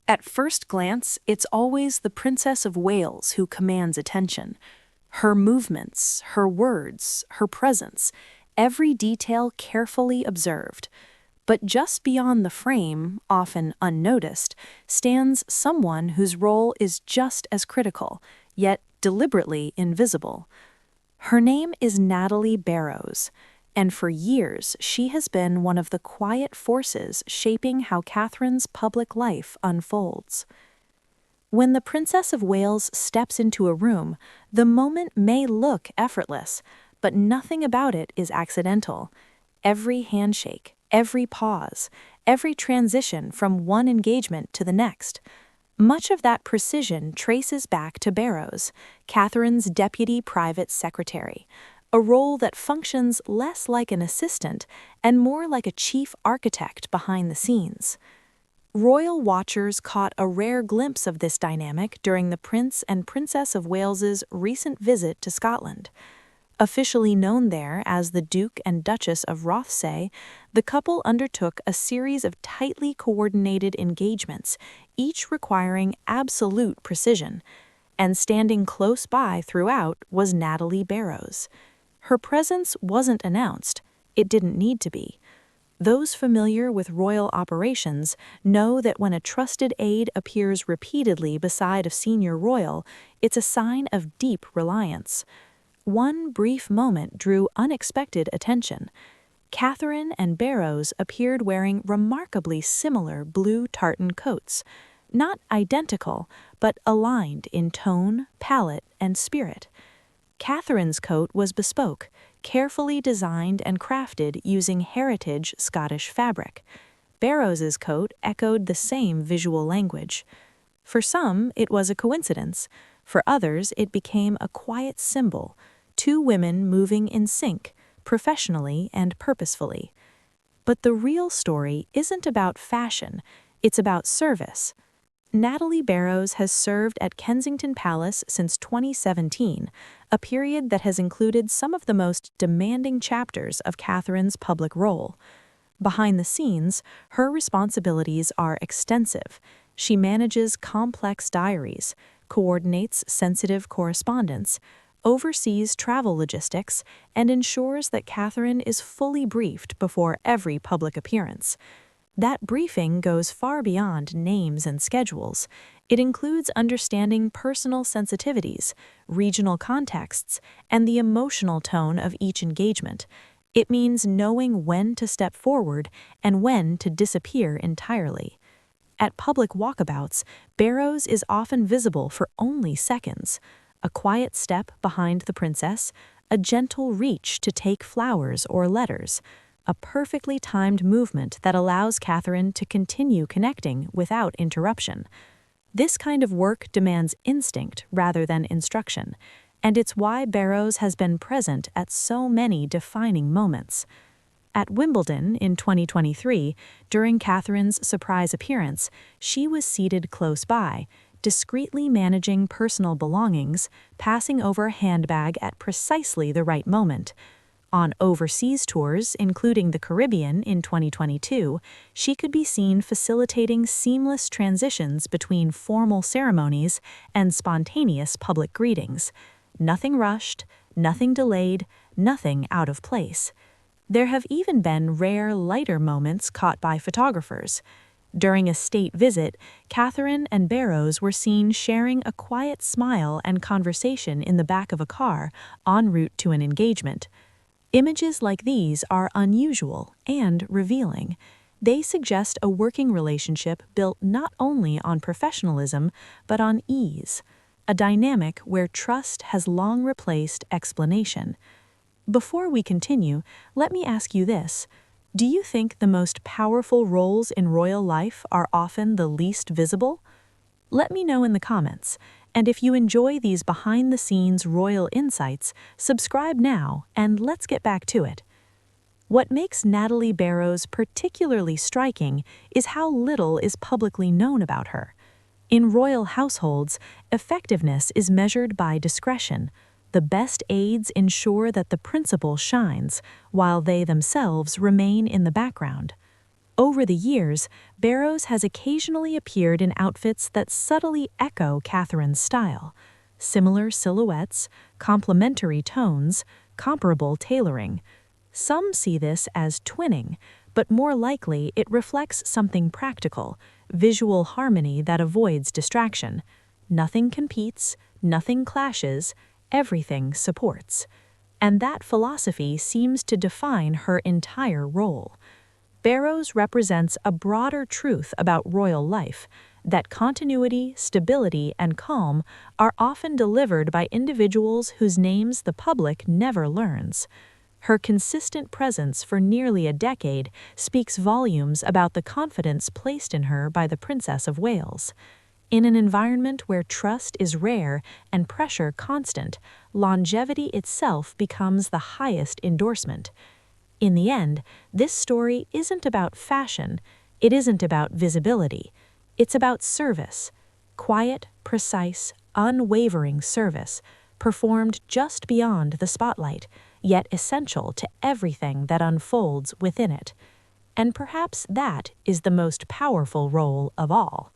At first glance, it's always the Princess of Wales who commands attention. Her movements, her words, her presence, every detail carefully observed. But just beyond the frame, often unnoticed, stands someone whose role is just as critical, yet deliberately invisible. Her name is Natalie Barrows, and for years she has been one of the quiet forces shaping how Catherine's public life unfolds. When the Princess of Wales steps into a room, the moment may look effortless, but nothing about it is accidental. Every handshake, every pause, every transition from one engagement to the next. Much of that precision traces back to Barrows, Catherine's deputy private secretary, a role that functions less like an assistant and more like a chief architect behind the scenes. Royal watchers caught a rare glimpse of this dynamic during the Prince and Princess of Wales's recent visit to Scotland. Officially known there as the Duke and Duchess of Rothesay, the couple undertook a series of tightly coordinated engagements, each requiring absolute precision. And standing close by throughout was Natalie Barrows. Her presence wasn't announced. It didn't need to be. Those familiar with royal operations know that when a trusted aide appears repeatedly beside a senior royal, it's a sign of deep reliance. One brief moment drew unexpected attention. Catherine and Barrows appeared wearing remarkably similar blue tartan coats, not identical, but aligned in tone, palette, and spirit. Catherine's coat was bespoke, carefully designed and crafted using heritage Scottish fabric. Barrows's coat echoed the same visual language. For some, it was a coincidence. For others, it became a quiet symbol, two women moving in sync, professionally and purposefully. But the real story isn't about fashion, it's about service. Natalie Barrows has served at Kensington Palace since 2017, a period that has included some of the most demanding chapters of Catherine's public role. Behind the scenes, her responsibilities are extensive. She manages complex diaries, coordinates sensitive correspondence, oversees travel logistics, and ensures that Catherine is fully briefed before every public appearance. That briefing goes far beyond names and schedules. It includes understanding personal sensitivities, regional contexts, and the emotional tone of each engagement. It means knowing when to step forward and when to disappear entirely. At public walkabouts, Barrows is often visible for only seconds. A quiet step behind the princess, a gentle reach to take flowers or letters, a perfectly timed movement that allows Catherine to continue connecting without interruption. This kind of work demands instinct rather than instruction, and it's why Barrows has been present at so many defining moments. At Wimbledon in 2023, during Catherine's surprise appearance, she was seated close by, discreetly managing personal belongings, passing over a handbag at precisely the right moment. On overseas tours, including the Caribbean in 2022, she could be seen facilitating seamless transitions between formal ceremonies and spontaneous public greetings. Nothing rushed, nothing delayed, nothing out of place. There have even been rare, lighter moments caught by photographers. During a state visit, Catherine and Barrows were seen sharing a quiet smile and conversation in the back of a car en route to an engagement. Images like these are unusual and revealing. They suggest a working relationship built not only on professionalism, but on ease, a dynamic where trust has long replaced explanation. Before we continue, let me ask you this. Do you think the most powerful roles in royal life are often the least visible? Let me know in the comments. And if you enjoy these behind-the-scenes royal insights, subscribe now and let's get back to it. What makes Natalie Barrows particularly striking is how little is publicly known about her. In royal households, effectiveness is measured by discretion. The best aides ensure that the principal shines, while they themselves remain in the background. Over the years, Barrows has occasionally appeared in outfits that subtly echo Catherine's style. Similar silhouettes, complementary tones, comparable tailoring. Some see this as twinning, but more likely it reflects something practical, visual harmony that avoids distraction. Nothing competes, nothing clashes, everything supports. And that philosophy seems to define her entire role. Barrows represents a broader truth about royal life, that continuity, stability, and calm are often delivered by individuals whose names the public never learns. Her consistent presence for nearly a decade speaks volumes about the confidence placed in her by the Princess of Wales. In an environment where trust is rare and pressure constant, longevity itself becomes the highest endorsement. In the end, this story isn't about fashion, it isn't about visibility. It's about service. Quiet, precise, unwavering service, performed just beyond the spotlight, yet essential to everything that unfolds within it. And perhaps that is the most powerful role of all.